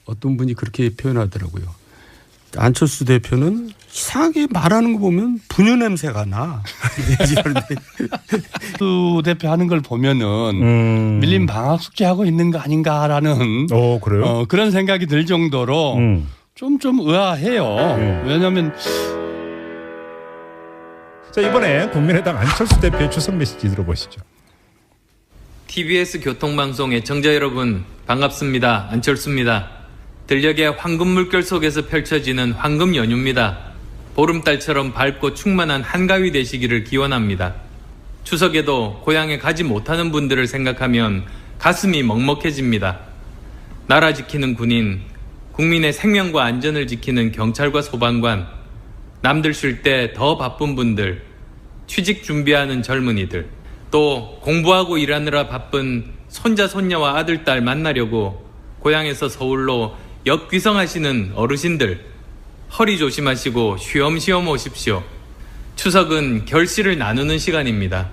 어떤 분이 그렇게 표현하더라고요. 안철수 대표는 이상하게 말하는 거 보면 분유 냄새가 나. 수 대표 하는 걸 보면은 밀린 방학 숙제하고 있는 거 아닌가라는 그래요? 그런 생각이 들 정도로 좀 의아해요. 왜냐하면 자, 이번에 국민의당 안철수 대표의 추석 메시지 들어보시죠. TBS 교통방송 애청자 여러분 반갑습니다. 안철수입니다. 들녘의 황금 물결 속에서 펼쳐지는 황금 연휴입니다. 보름달처럼 밝고 충만한 한가위 되시기를 기원합니다. 추석에도 고향에 가지 못하는 분들을 생각하면 가슴이 먹먹해집니다. 나라 지키는 군인, 국민의 생명과 안전을 지키는 경찰과 소방관, 남들 쉴 때 더 바쁜 분들, 취직 준비하는 젊은이들, 또 공부하고 일하느라 바쁜 손자 손녀와 아들 딸 만나려고 고향에서 서울로 역귀성하시는 어르신들, 허리 조심하시고 쉬엄쉬엄 오십시오. 추석은 결실을 나누는 시간입니다.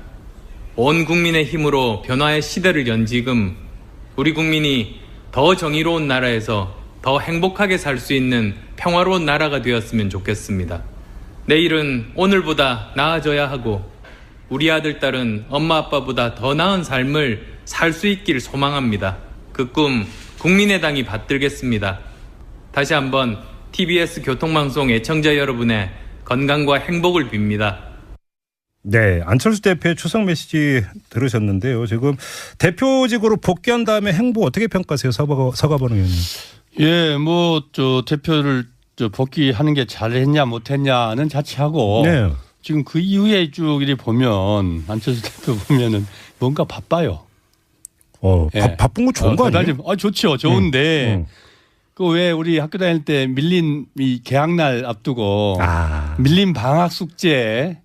온 국민의 힘으로 변화의 시대를 연 지금 우리 국민이 더 정의로운 나라에서 더 행복하게 살 수 있는 평화로운 나라가 되었으면 좋겠습니다. 내일은 오늘보다 나아져야 하고 우리 아들, 딸은 엄마, 아빠보다 더 나은 삶을 살 수 있길 소망합니다. 그 꿈 국민의당이 받들겠습니다. 다시 한번 TBS 교통방송 애청자 여러분의 건강과 행복을 빕니다. 네, 안철수 대표의 추석 메시지 들으셨는데요. 지금 대표직으로 복귀한 다음에 행보 어떻게 평가하세요, 서가번 의원님? 예, 대표를 복귀하는 게 잘했냐 못했냐는 자체하고 네. 지금 그 이후에 쭉 이렇게 보면 안철수 대표 보면은 뭔가 바빠요. 예. 바쁜 거 좋은 거 아니에요? 좋죠. 좋은데 그 왜 우리 학교 다닐 때 밀린 이 개학날 앞두고 밀린 방학 숙제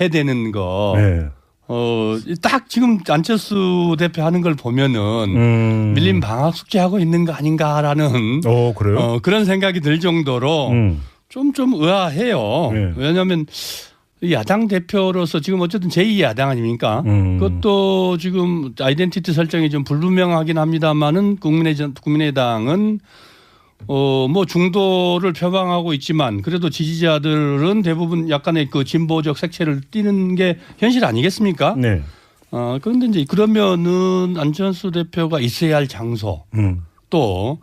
해야 되는 거. 네. 딱 지금 안철수 대표 하는 걸 보면은 밀린 방학 숙제하고 있는 거 아닌가라는 그래요? 그런 생각이 들 정도로 좀 의아해요. 네. 왜냐하면 야당 대표로서 지금 어쨌든 제2야당 아닙니까? 그것도 지금 아이덴티티 설정이 좀 불분명하긴 합니다만은 국민의당은 중도를 표방하고 있지만 그래도 지지자들은 대부분 약간의 그 진보적 색채를 띠는 게 현실 아니겠습니까? 네. 그런데 이제 그러면은 안철수 대표가 있어야 할 장소 또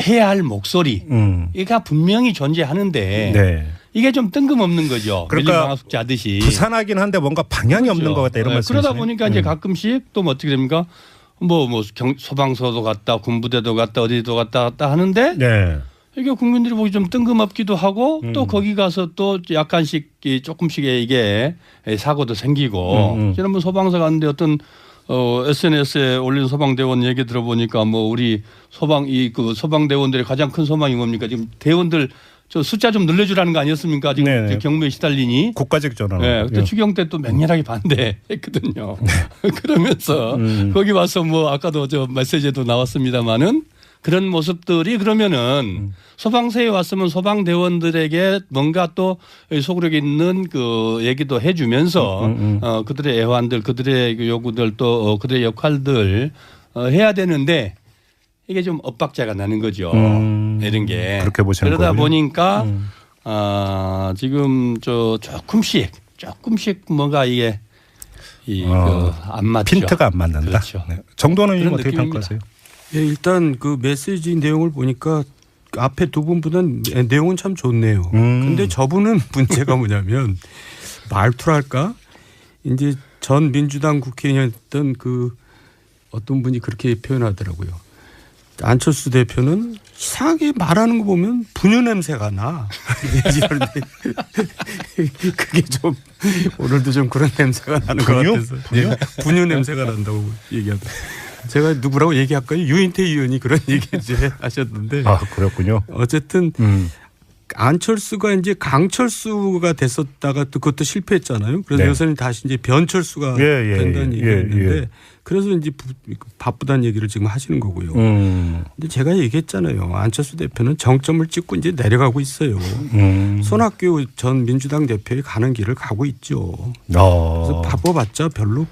해야 할 목소리가 분명히 존재하는데 네. 이게 좀 뜬금없는 거죠. 그러니까 방학숙제 하듯이. 부산하긴 한데 뭔가 방향이 그렇죠. 없는 것 같다 이런 말씀이시네요. 그러다 보니까 이제 가끔씩 또 어떻게 됩니까? 소방서도 갔다 군부대도 갔다 어디도 갔다 하는데 네. 이게 국민들이 보기 좀 뜬금없기도 하고 또 거기 가서 또 약간씩 조금씩의 이게 사고도 생기고 지난번 소방서 갔는데 어떤 SNS에 올린 소방대원 얘기 들어보니까 우리 소방대원들의 가장 큰 소망이 뭡니까? 지금 대원들 저 숫자 좀 늘려주라는 거 아니었습니까? 지금 경무에 시달리니. 국가적 전화. 네. 그때 추경 때 또 맹렬하게 반대했거든요. 그러면서 거기 와서 아까도 저 메시지에도 나왔습니다마는 그런 모습들이 그러면은 소방서에 왔으면 소방대원들에게 뭔가 또 소구력 있는 그 얘기도 해주면서 그들의 애환들, 그들의 요구들 또 그들의 역할들 해야 되는데 이게 좀 엇박자가 나는 거죠. 이런 게. 그렇게 보시는 그러다 거군요. 보니까 지금 조금씩 뭔가 이게 안 맞죠. 핀트가 안 맞는다. 그렇죠. 네. 정도는 그런 어떻게 느낌입니다. 평가하세요? 예, 일단 그 메시지 내용을 보니까 앞에 두 분보다는 내용은 참 좋네요. 근데 저분은 문제가 뭐냐면 말투랄까? 이제 전 민주당 국회의원이었던 그 어떤 분이 그렇게 표현하더라고요. 안철수 대표는 이상하게 말하는 거 보면 분유 냄새가 나. 그게 좀 오늘도 좀 그런 냄새가 나는 것 같아서. 분유 냄새가 난다고 얘기하다. 제가 누구라고 얘기할까요? 유인태 의원이 그런 얘기 이제 하셨는데. 그렇군요. 어쨌든 안철수가 이제 강철수가 됐었다가 또 그것도 실패했잖아요. 그래서 요새는 다시 이제 변철수가 된다는 얘기가 있는데 그래서 이제 바쁘다는 얘기를 지금 하시는 거고요. 근데 제가 얘기했잖아요. 안철수 대표는 정점을 찍고 이제 내려가고 있어요. 손학규 전 민주당 대표에 가는 길을 가고 있죠. 그래서 바빠봤자 별로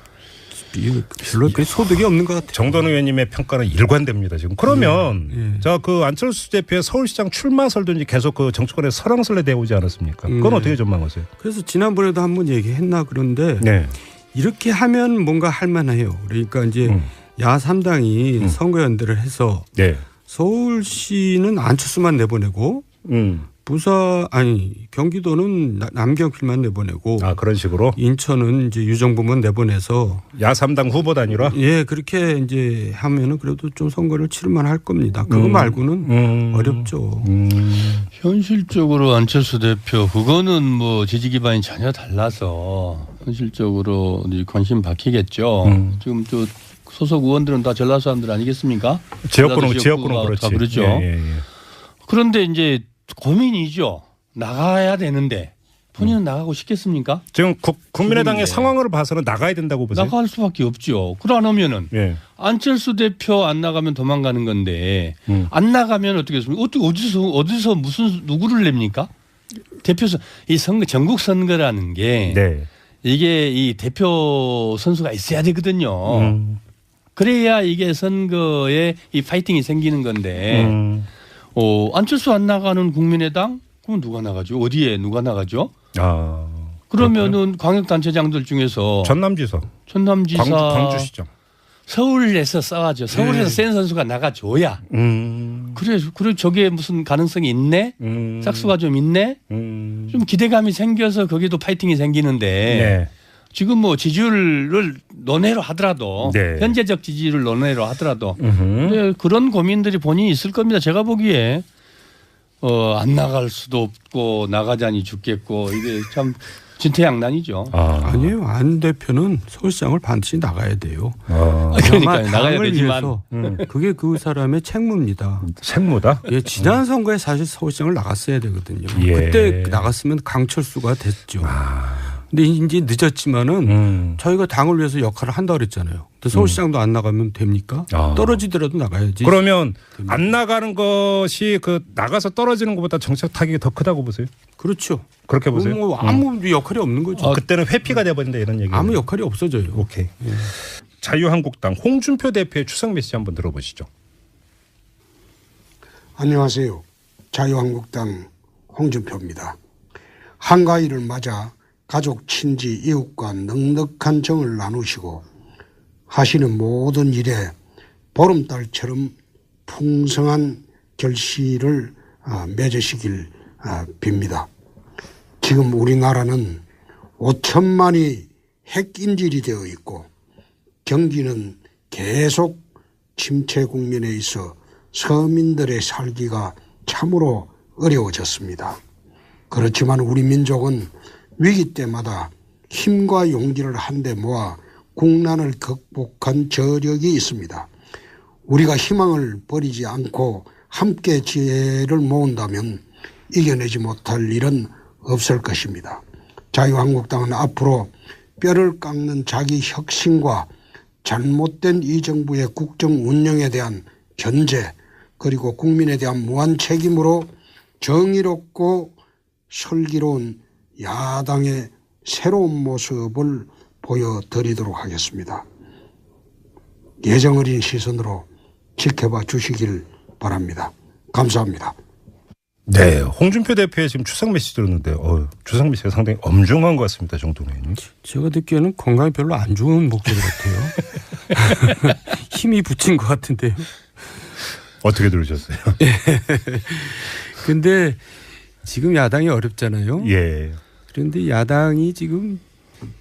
별로 소득이 없는 것 같아요. 정돈 의원님의 평가는 일관됩니다 지금. 그러면 자 그 안철수 대표의 서울시장 출마설도 이제 계속 그 정치권에 설왕설래 되어오지 않았습니까? 그건 어떻게 전망하세요? 그래서 지난번에도 한번 얘기했나 그런데 네. 이렇게 하면 뭔가 할만해요. 그러니까 이제 야 3당이 선거연대를 해서 네. 서울시는 안철수만 내보내고 경기도는 남경필만 내보내고 아 그런 식으로 인천은 이제 유정부만 내보내서 야 3당 후보 단위로 예 그렇게 이제 하면은 그래도 좀 선거를 치를만 할 겁니다. 그거 말고는 어렵죠. 현실적으로 안철수 대표 그거는 뭐 지지 기반이 전혀 달라서 현실적으로 관심 박히겠죠. 지금 저 소속 의원들은 다 전라도 사람들 아니겠습니까? 지역구는 다 그렇지. 그렇죠. 예. 그런데 이제 고민이죠. 나가야 되는데 본인은 나가고 싶겠습니까? 지금 국민의당의 상황을 봐서는 나가야 된다고 보세요? 나갈 수밖에 없죠. 그러면은 예. 안철수 대표 안 나가면 도망가는 건데 안 나가면 어떻게 했습니까? 어디서 무슨 누구를 냅니까? 대표선 이 선거 전국 선거라는 게 네. 이게 이 대표 선수가 있어야 되거든요. 그래야 이게 선거에 이 파이팅이 생기는 건데 안철수 안 나가는 국민의당 그럼 누가 나가죠? 어디에 누가 나가죠? 아 그러면은 광역단체장들 중에서 전남지사 광주시장 서울에서 싸워죠. 서울에서 센 선수가 나가줘야. 그래 저게 무슨 가능성이 있네? 짝수가 좀 있네? 좀 기대감이 생겨서 거기도 파이팅이 생기는데 네. 지금 뭐 지지율을 논외로 하더라도 네. 현재적 지지율을 논외로 하더라도 네, 그런 고민들이 본인이 있을 겁니다. 제가 보기에 안 나갈 수도 없고 나가자니 죽겠고 이게 참 진퇴양난이죠. 아니에요. 안 대표는 서울시장을 반드시 나가야 돼요. 그러니까 나가야 되지만 그게 그 사람의 책무입니다. 책무다? 예, 지난 선거에 사실 서울시장을 나갔어야 되거든요. 예. 그때 나갔으면 강철수가 됐죠. 근데 이제 늦었지만은 저희가 당을 위해서 역할을 한다 그랬잖아요. 근데 서울시장도 안 나가면 됩니까? 떨어지더라도 나가야지. 그러면 안 나가는 것이 그 나가서 떨어지는 것보다 정책 타격이 더 크다고 보세요? 그렇죠. 그렇게 보세요? 뭐 아무 역할이 없는 거죠. 그때는 회피가 돼버린다 이런 얘기예요. 아무 역할이 없어져요. 오케이. 자유한국당 홍준표 대표의 추석 메시지 한번 들어보시죠. 안녕하세요. 자유한국당 홍준표입니다. 한가위를 맞아 가족, 친지, 이웃과 넉넉한 정을 나누시고 하시는 모든 일에 보름달처럼 풍성한 결실을 맺으시길 빕니다. 지금 우리나라는 5천만이 핵인질이 되어 있고 경기는 계속 침체 국면에 있어 서민들의 살기가 참으로 어려워졌습니다. 그렇지만 우리 민족은 위기 때마다 힘과 용기를 한데 모아 국난을 극복한 저력이 있습니다. 우리가 희망을 버리지 않고 함께 지혜를 모은다면 이겨내지 못할 일은 없을 것입니다. 자유한국당은 앞으로 뼈를 깎는 자기 혁신과 잘못된 이 정부의 국정 운영에 대한 견제 그리고 국민에 대한 무한 책임으로 정의롭고 슬기로운 야당의 새로운 모습을 보여드리도록 하겠습니다. 예정 어린 시선으로 지켜봐 주시길 바랍니다. 감사합니다. 네, 홍준표 대표의 지금 추석 메시지 들었는데 추석 메시지가 상당히 엄중한 것 같습니다. 정돈 의원님. 제가 듣기에는 건강이 별로 안 좋은 목소리 같아요. 힘이 붙인 것 같은데요. 어떻게 들으셨어요? 근데 지금 야당이 어렵잖아요. 예. 그런데 야당이 지금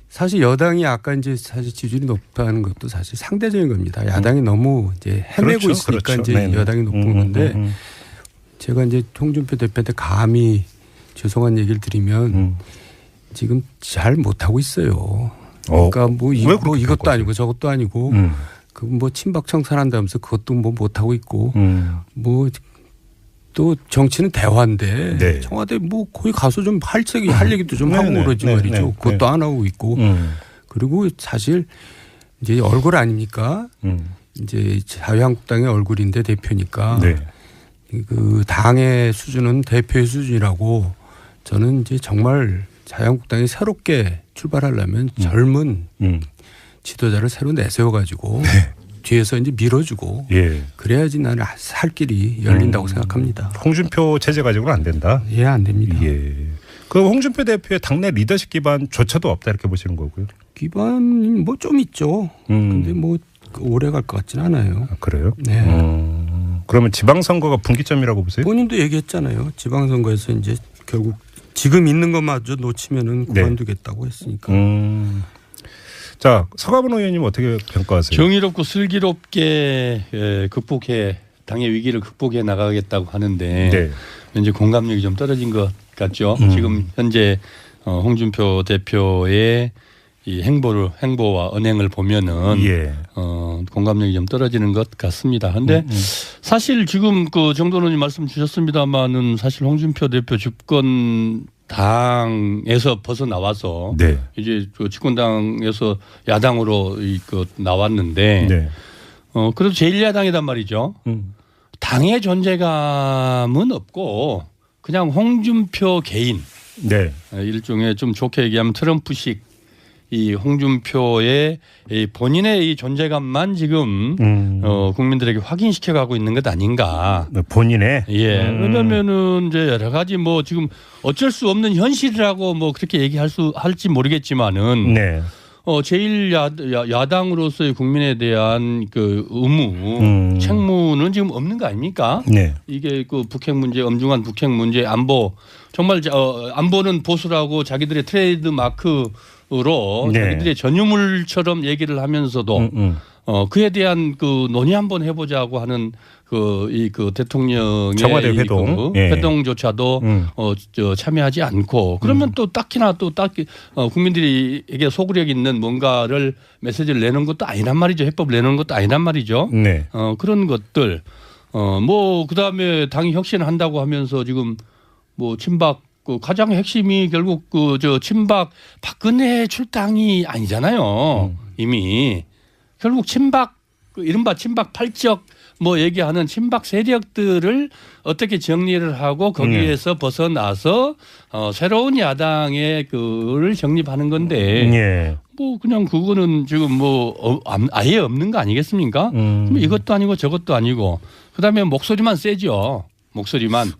사실 여당이 아까 이제 사실 지지율이 높다는 것도 사실 상대적인 겁니다. 야당이 너무 이제 헤매고 그렇죠, 있으니까 그렇죠. 이제 네네. 여당이 높은 건데 제가 이제 홍준표 대표한테 감히 죄송한 얘기를 드리면 지금 잘 못하고 있어요. 그러니까 뭐 이것도 아니고 저것도 아니고 그 뭐 친박 청산한다면서 그것도 뭐 못하고 있고 뭐 또 정치는 대화인데 네. 청와대 뭐 거기 가서 좀 할 얘기도 좀 하고 그러지 말이죠. 그것도 안 하고 있고 그리고 사실 이제 얼굴 아닙니까? 이제 자유한국당의 얼굴인데 대표니까 네. 그 당의 수준은 대표의 수준이라고 저는 이제 정말 자유한국당이 새롭게 출발하려면 젊은 지도자를 새로 내세워가지고 뒤에서 이제 밀어주고 예. 그래야지 나는 살 길이 열린다고 생각합니다. 홍준표 체제 가지고는 안 된다. 예, 안 됩니다. 예. 그 홍준표 대표의 당내 리더십 기반조차도 없다 이렇게 보시는 거고요. 기반이 뭐 좀 있죠. 근데 뭐 오래 갈 것 같지는 않아요. 아, 그래요? 네. 그러면 지방선거가 분기점이라고 보세요? 본인도 얘기했잖아요. 지방선거에서 이제 결국 지금 있는 것마저 놓치면은 네. 그만두겠다고 했으니까. 자, 서가분 의원님 어떻게 평가하세요? 정의롭고 슬기롭게 극복해 당의 위기를 극복해 나가겠다고 하는데 네. 이제 공감력이 좀 떨어진 것 같죠. 지금 현재 홍준표 대표의 이 행보와 언행을 보면은 예. 공감력이 좀 떨어지는 것 같습니다. 그런데 사실 지금 그 정도는 말씀 주셨습니다만은 사실 홍준표 대표 집권 당에서 벗어나와서 네. 이제 그 집권당에서 야당으로 나왔는데 네. 그래도 제1야당이단 말이죠. 당의 존재감은 없고 그냥 홍준표 개인 네. 일종의 좀 좋게 얘기하면 트럼프식 이 홍준표의 이 본인의 이 존재감만 지금 국민들에게 확인시켜가고 있는 것 아닌가. 본인의 예. 왜냐면은 이제 여러 가지 뭐 지금 어쩔 수 없는 현실이라고 뭐 그렇게 할지 모르겠지만은 네. 제1야당으로서의 국민에 대한 그 의무, 책무는 지금 없는 거 아닙니까? 네. 이게 그 북핵 문제, 엄중한 북핵 문제, 안보 정말 안보는 보수라고 자기들의 트레이드 마크로 네. 자기들의 전유물처럼 얘기를 하면서도 그에 대한 그 논의 한번 해보자고 하는 그 대통령의 청와대 회동 회동조차도 참여하지 않고 그러면 또 딱히 국민들에게 소구력 있는 뭔가를 메시지를 내는 것도 아니란 말이죠. 해법을 내는 것도 아니란 말이죠. 네. 그런 것들 뭐 그다음에 당이 혁신한다고 하면서 지금 뭐 친박 가장 핵심이 결국 친박 박근혜 출당이 아니잖아요. 이미 결국 친박 이른바 친박 팔적 뭐 얘기하는 친박 세력들을 어떻게 정리를 하고 거기에서 벗어나서 새로운 야당의 그를 정립하는 건데 예. 뭐 그냥 그거는 지금 뭐 아예 없는 거 아니겠습니까? 이것도 아니고 저것도 아니고 그다음에 목소리만 세죠. 목소리만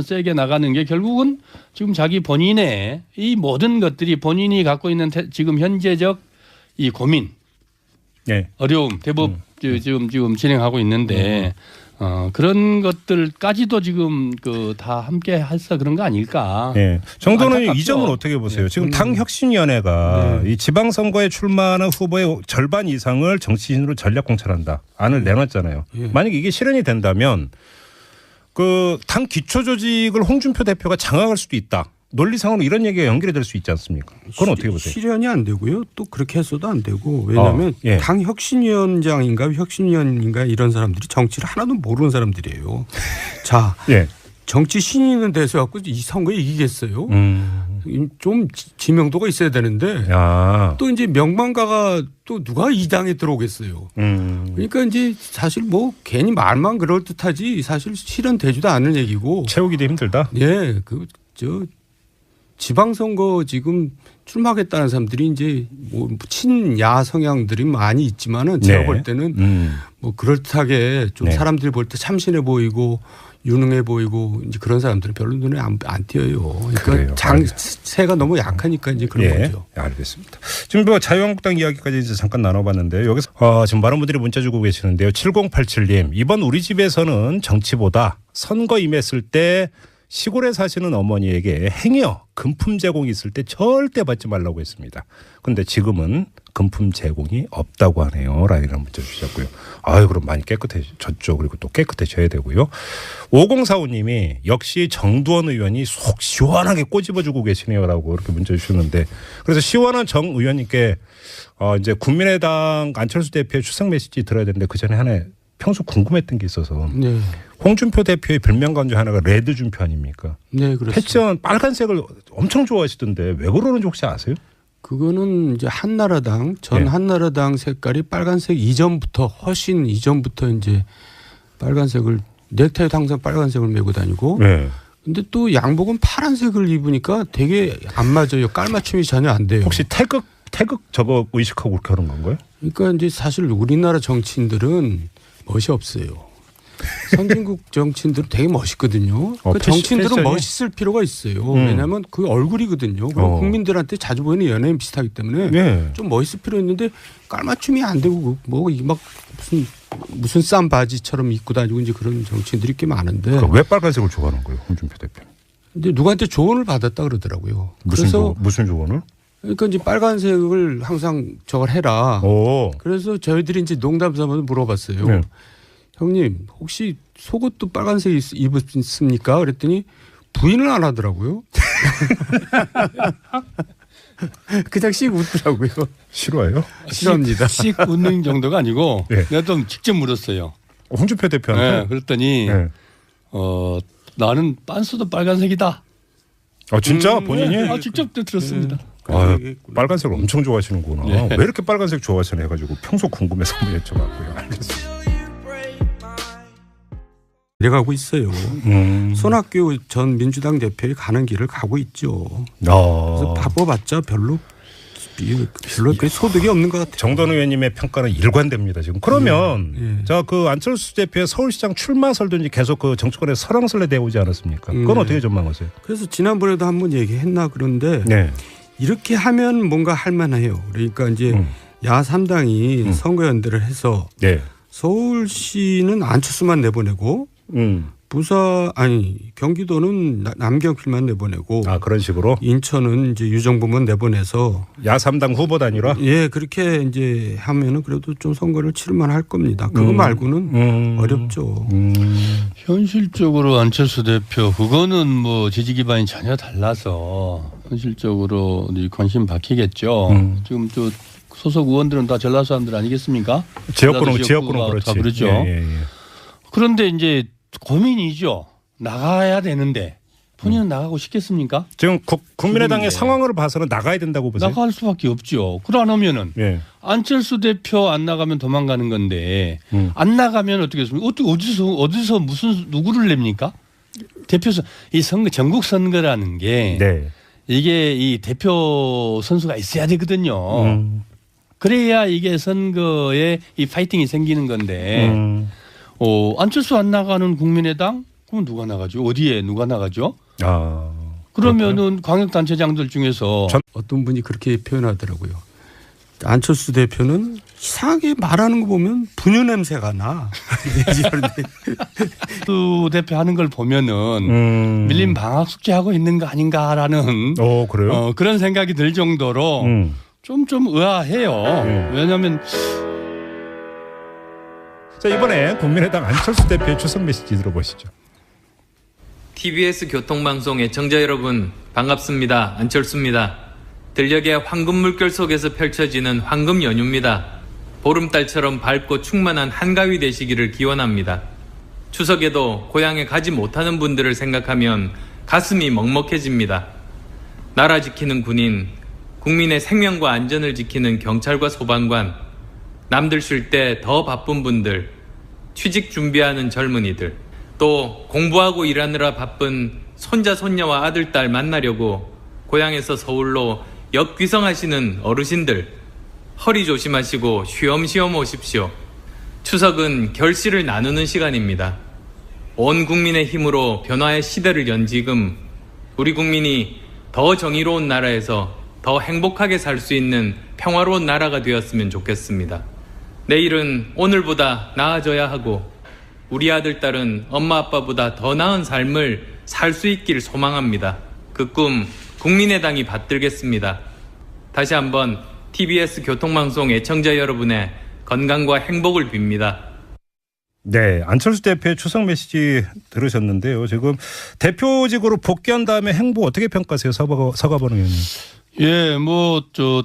세게 나가는 게 결국은 지금 자기 본인의 이 모든 것들이 본인이 갖고 있는 지금 현재적 이 고민, 네. 어려움, 대법 지금 진행하고 있는데 그런 것들까지도 지금 다 함께 해서 그런 거 아닐까? 네. 정도는 안타깝죠. 이 점은 어떻게 보세요? 지금 당혁신위원회가 이 지방선거에 출마하는 후보의 절반 이상을 정치인으로 전략 공천한다. 안을 내놨잖아요. 만약에 이게 실현이 된다면 그 당 기초 조직을 홍준표 대표가 장악할 수도 있다. 논리상으로 이런 얘기가 연결이 될 수 있지 않습니까? 그건 어떻게 보세요? 실현이 안 되고요. 또 그렇게 해서도 안 되고 왜냐하면 예. 당 혁신위원장인가 혁신위원인가 이런 사람들이 정치를 하나도 모르는 사람들이에요. 자, 예. 정치 신인은 돼서 갖고 이 선거에 이기겠어요? 좀 지명도가 있어야 되는데 또 이제 명망가가 또 누가 이 당에 들어오겠어요. 그러니까 이제 사실 뭐 괜히 말만 그럴 듯하지 사실 실현되지도 않은 얘기고 채우기도 힘들다. 예, 지방선거 지금 출마하겠다는 사람들이 이제 뭐 친야 성향들이 많이 있지만은 제가 볼 때는 뭐 그럴듯하게 좀 사람들이 볼 때 참신해 보이고 유능해 보이고 이제 그런 사람들은 별로 눈에 안 띄어요. 그러니까 장세가 너무 약하니까 이제 그런 거죠. 알겠습니다. 지금 뭐 자유한국당 이야기까지 이제 잠깐 나눠봤는데 여기서 지금 많은 분들이 문자 주고 계시는데요. 7087님 이번 우리 집에서는 정치보다 선거 임했을 때 시골에 사시는 어머니에게 행여 금품 제공이 있을 때 절대 받지 말라고 했습니다. 그런데 지금은 금품 제공이 없다고 하네요. 라는 문자 주셨고요. 아유 그럼 많이 깨끗해졌죠. 그리고 또 깨끗해져야 되고요. 5045님이 역시 정두원 의원이 속 시원하게 꼬집어주고 계시네요. 라고 이렇게 문자 주셨는데 그래서 시원한 정 의원님께 이제 국민의당 안철수 대표의 출석 메시지 들어야 되는데 그 전에 하나 평소 궁금했던 게 있어서 네. 홍준표 대표의 별명관 중 하나가 레드 준표 아닙니까? 네, 그렇습니다. 패션 빨간색을 엄청 좋아하시던데 왜 그러는지 혹시 아세요? 그거는 이제 한나라당 한나라당 색깔이 빨간색 이전부터 훨씬 이전부터 이제 빨간색을 넥타이도 항상 빨간색을 메고 다니고. 네. 근데 또 양복은 파란색을 입으니까 되게 안 맞아요. 깔맞춤이 전혀 안 돼요. 혹시 태극 태극 저거 의식하고 그렇게 하는 건가요? 그러니까 이제 사실 우리나라 정치인들은 멋이 없어요. 선진국 정치인들은 되게 멋있거든요. 그 정치인들은 패션이? 멋있을 필요가 있어요. 왜냐하면 그 얼굴이거든요. 그리고 국민들한테 자주 보이는 연예인 비슷하기 때문에 네. 좀 멋있을 필요 있는데 깔맞춤이 안 되고 뭐 이게 막 무슨 쌈 바지처럼 입고 다니고 이제 그런 정치인들이 꽤 많은데. 그러니까 왜 빨간색을 좋아하는 거예요, 홍준표 대표? 근데 누구한테 조언을 받았다 그러더라고요. 그래서 무슨 조언을? 그러니까 이제 빨간색을 항상 저걸 해라. 오. 그래서 저희들이 이제 농담 삼아서 물어봤어요. 네. 형님 혹시 속옷도 빨간색 입으십니까? 그랬더니 부인을 안 하더라고요. 그냥 씩 웃더라고요. 싫어해요? 싫어합니다. 씩 웃는 정도가 아니고 네. 내가 좀 직접 물었어요. 홍준표 대표한테. 네, 그랬더니 네. 나는 빤스도 빨간색이다. 진짜 본인이? 직접 들었습니다. 빨간색을 엄청 좋아하시는구나. 네. 왜 이렇게 빨간색 좋아하시나 해가지고 평소 궁금해서 한번 여쭤봤고요. 알겠습니다. 내려가고 있어요. 손학규 전 민주당 대표에 가는 길을 가고 있죠. 아. 그래서 바빠봤자 별로 그 소득이 없는 것 같아요. 정돈 의원님의 평가는 일관됩니다 지금. 그러면 자 그 안철수 대표의 서울시장 출마설도 이제 계속 그 정치권에 설왕설래 되어오지 않았습니까? 그건 어떻게 전망하세요? 그래서 지난번에도 한번 얘기했나 그런데 네. 이렇게 하면 뭔가 할만해요. 그러니까 이제 야 3당이 선거연대를 해서 네. 서울시는 안철수만 내보내고 경기도는 남경필만 내보내고 그런 식으로 인천은 이제 유정부만 내보내서 야3당 후보 단위라. 예 그렇게 이제 하면은 그래도 좀 선거를 치를만 할 겁니다. 그거 말고는 어렵죠. 현실적으로 안철수 대표 그거는 뭐 지지 기반이 전혀 달라서 현실적으로 관심 받히겠죠. 지금 저 소속 의원들은 다 전라도 사람들 아니겠습니까? 지역구는 그렇지. 다 그렇죠. 예. 그런데 이제 고민이죠. 나가야 되는데 본인은 나가고 싶겠습니까? 지금 국민의당의 죽은데. 상황을 봐서는 나가야 된다고 보세요. 나갈 수밖에 없죠. 그러면은 예. 안철수 대표 안 나가면 도망가는 건데 안 나가면 어떻게 했습니까? 어디서 무슨 누구를 냅니까? 대표선 이 선거 전국 선거라는 게 네. 이게 이 대표 선수가 있어야 되거든요. 그래야 이게 선거에 이 파이팅이 생기는 건데 안철수 안 나가는 국민의당 그럼 누가 나가죠? 어디에 누가 나가죠? 그러면은 광역단체장들 중에서 어떤 분이 그렇게 표현하더라고요. 안철수 대표는 이상하게 말하는 거 보면 분유 냄새가 나. 그 대표 하는 걸 보면은 밀린 방학 숙제하고 있는 거 아닌가라는 그래요? 그런 생각이 들 정도로 좀 의아해요. 왜냐하면 자 이번에 국민의당 안철수 대표의 추석 메시지 들어보시죠. TBS 교통방송 애청자 여러분 반갑습니다. 안철수입니다. 들녘의 황금 물결 속에서 펼쳐지는 황금 연휴입니다. 보름달처럼 밝고 충만한 한가위 되시기를 기원합니다. 추석에도 고향에 가지 못하는 분들을 생각하면 가슴이 먹먹해집니다. 나라 지키는 군인, 국민의 생명과 안전을 지키는 경찰과 소방관, 남들 쉴 때 더 바쁜 분들, 취직 준비하는 젊은이들, 또 공부하고 일하느라 바쁜 손자 손녀와 아들 딸 만나려고 고향에서 서울로 역귀성하시는 어르신들, 허리 조심하시고 쉬엄쉬엄 오십시오. 추석은 결실을 나누는 시간입니다. 온 국민의 힘으로 변화의 시대를 연 지금 우리 국민이 더 정의로운 나라에서 더 행복하게 살 수 있는 평화로운 나라가 되었으면 좋겠습니다. 내일은 오늘보다 나아져야 하고 우리 아들, 딸은 엄마, 아빠보다 더 나은 삶을 살 수 있길 소망합니다. 그 꿈 국민의당이 받들겠습니다. 다시 한번 TBS 교통방송 애청자 여러분의 건강과 행복을 빕니다. 네, 안철수 대표의 추석 메시지 들으셨는데요. 지금 대표직으로 복귀한 다음에 행보 어떻게 평가하세요, 서가번 의원님? 예,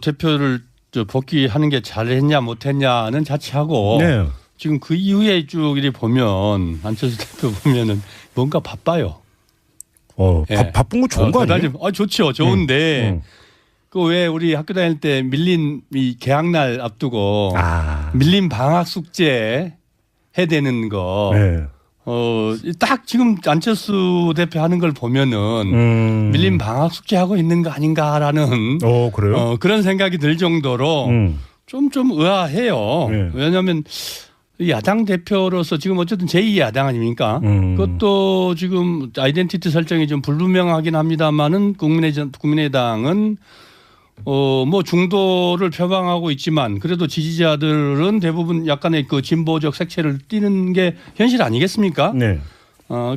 대표를 복귀하는 게 잘했냐 못했냐는 자체하고 네. 지금 그 이후에 쭉 이렇게 보면 안철수 대표 보면은 뭔가 바빠요. 예. 바쁜 거 좋은 거 아니에요? 좋죠. 좋은데 그 왜 우리 학교 다닐 때 밀린 이 개학날 앞두고 밀린 방학 숙제 해야 되는 거. 네. 딱 지금 안철수 대표 하는 걸 보면은 밀린 방학 숙제하고 있는 거 아닌가라는 그래요? 그런 생각이 들 정도로 좀 의아해요. 네. 왜냐하면 야당 대표로서 지금 어쨌든 제2야당 아닙니까? 그것도 지금 아이덴티티 설정이 좀 불분명하긴 합니다만은 국민의당은 뭐 중도를 표방하고 있지만 그래도 지지자들은 대부분 약간의 그 진보적 색채를 띠는 게 현실 아니겠습니까? 네.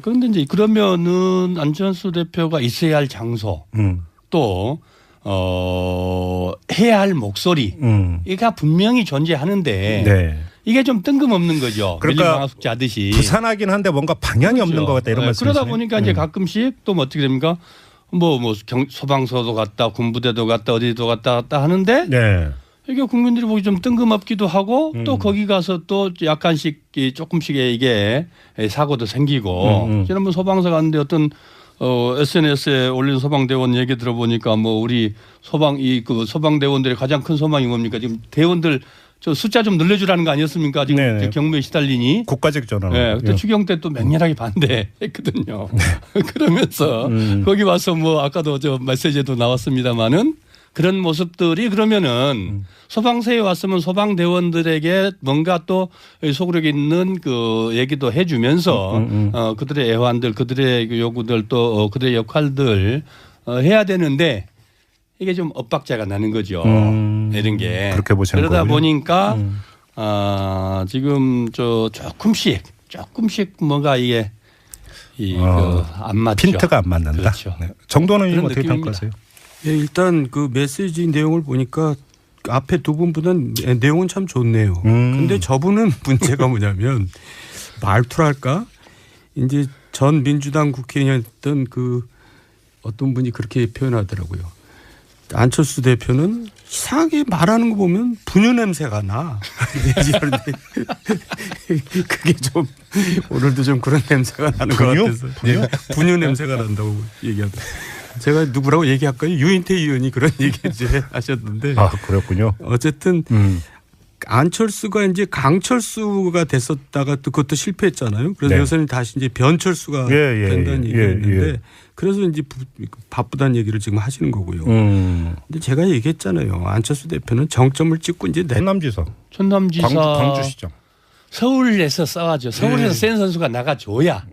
그런데 이제 그러면은 안철수 대표가 있어야 할 장소 또 해야 할 목소리 이가 분명히 존재하는데 네. 이게 좀 뜬금없는 거죠. 그러니까 밀린 방학 숙제 하듯이. 부산하긴 한데 뭔가 방향이 없는 것 같다 이런 말씀이시네요. 그러다 보니까 이제 가끔씩 또 뭐 어떻게 됩니까? 소방서도 갔다 군부대도 갔다 어디도 갔다 하는데 네. 이게 국민들이 보기 좀 뜬금없기도 하고 또 거기 가서 또 약간씩 조금씩의 이게 사고도 생기고 지난번 소방서 갔는데 어떤 SNS에 올린 소방대원 얘기 들어보니까 뭐 우리 그 소방대원들의 가장 큰 소망이 뭡니까? 지금 대원들 저 숫자 좀 늘려주라는 거 아니었습니까? 지금 네네. 경무에 시달리니. 국가적 전환. 네, 그때 추경 때 또 맹렬하게 반대했거든요. 그러면서 거기 와서 뭐 아까도 저 메시지에도 나왔습니다마는 그런 모습들이 그러면은 소방서에 왔으면 소방대원들에게 뭔가 또 소구력 있는 그 얘기도 해주면서 그들의 애환들, 그들의 그 요구들 또 그들의 역할들 해야 되는데 이게 좀 엇박자가 나는 거죠. 이런 게. 그렇게 보시는 그러다 거군요. 보니까 지금 조금씩 뭔가 이게 안 맞죠. 핀트가 안 맞는다. 그렇죠. 네. 정도는 그런 어떻게 느낌입니다. 평가하세요? 예, 일단 그 메시지 내용을 보니까 앞에 두 분보다는 내용은 참 좋네요. 근데 저분은 문제가 뭐냐면 말투랄까? 이제 전 민주당 국회의원이었던 그 어떤 분이 그렇게 표현하더라고요. 안철수 대표는 이상하게 말하는 거 보면 분유 냄새가 나. 그게 좀 오늘도 좀 그런 냄새가 나는 것 같아서. 분유 냄새가 난다고 얘기하더라고요. 제가 누구라고 얘기할까요? 유인태 의원이 그런 얘기 이제 하셨는데. 그렇군요. 어쨌든 안철수가 이제 강철수가 됐었다가 또 그것도 실패했잖아요. 그래서 네. 요새는 다시 이제 변철수가 된다는 얘기가 있는데 그래서 이제 바쁘다는 얘기를 지금 하시는 거고요. 근데 제가 얘기했잖아요. 안철수 대표는 정점을 찍고 이제 전남지사 광주시죠. 서울에서 싸워죠. 서울에서 센 선수가 나가줘야.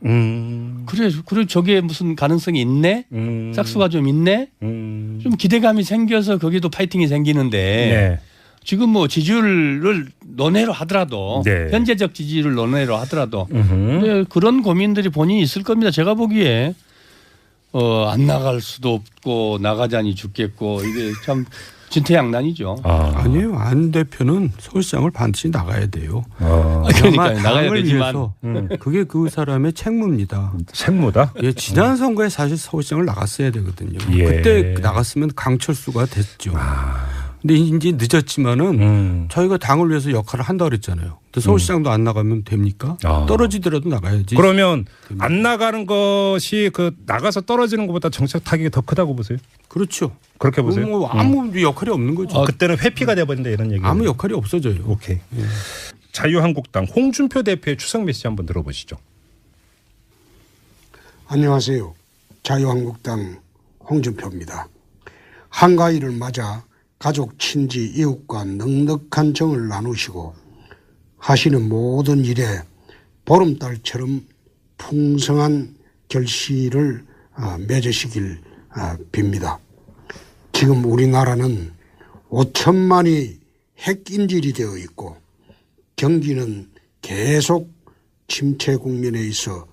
그래 저게 무슨 가능성이 있네. 짝수가 좀 있네. 좀 기대감이 생겨서 거기도 파이팅이 생기는데 네. 지금 뭐 지지율을 논외로 하더라도 네. 현재적 지지율을 논외로 하더라도 근데 그런 고민들이 본인이 있을 겁니다. 제가 보기에 안 나갈 수도 없고 나가자니 죽겠고 이게 참 진퇴양난이죠. 아니에요. 안 대표는 서울시장을 반드시 나가야 돼요. 그러니까 나가야 되지만 그게 그 사람의 책무입니다. 책무다? 예, 지난 선거에 사실 서울시장을 나갔어야 되거든요. 예. 그때 나갔으면 강철수가 됐죠. 근데 이제 늦었지만은 저희가 당을 위해서 역할을 한다고 그랬잖아요. 근데 서울시장도 안 나가면 됩니까? 떨어지더라도 나가야지. 그러면 안 나가는 것이 그 나가서 떨어지는 것보다 정책 타격이 더 크다고 보세요? 그렇죠. 그렇게 보세요? 뭐 아무 역할이 없는 거죠. 그때는 회피가 돼버린다 이런 얘기예요. 아무 역할이 없어져요. 오케이. 자유한국당 홍준표 대표의 추석 메시지 한번 들어보시죠. 안녕하세요. 자유한국당 홍준표입니다. 한가위를 맞아 가족, 친지, 이웃과 넉넉한 정을 나누시고 하시는 모든 일에 보름달처럼 풍성한 결실을 맺으시길 빕니다. 지금 우리나라는 5천만이 핵인질이 되어 있고 경기는 계속 침체 국면에 있어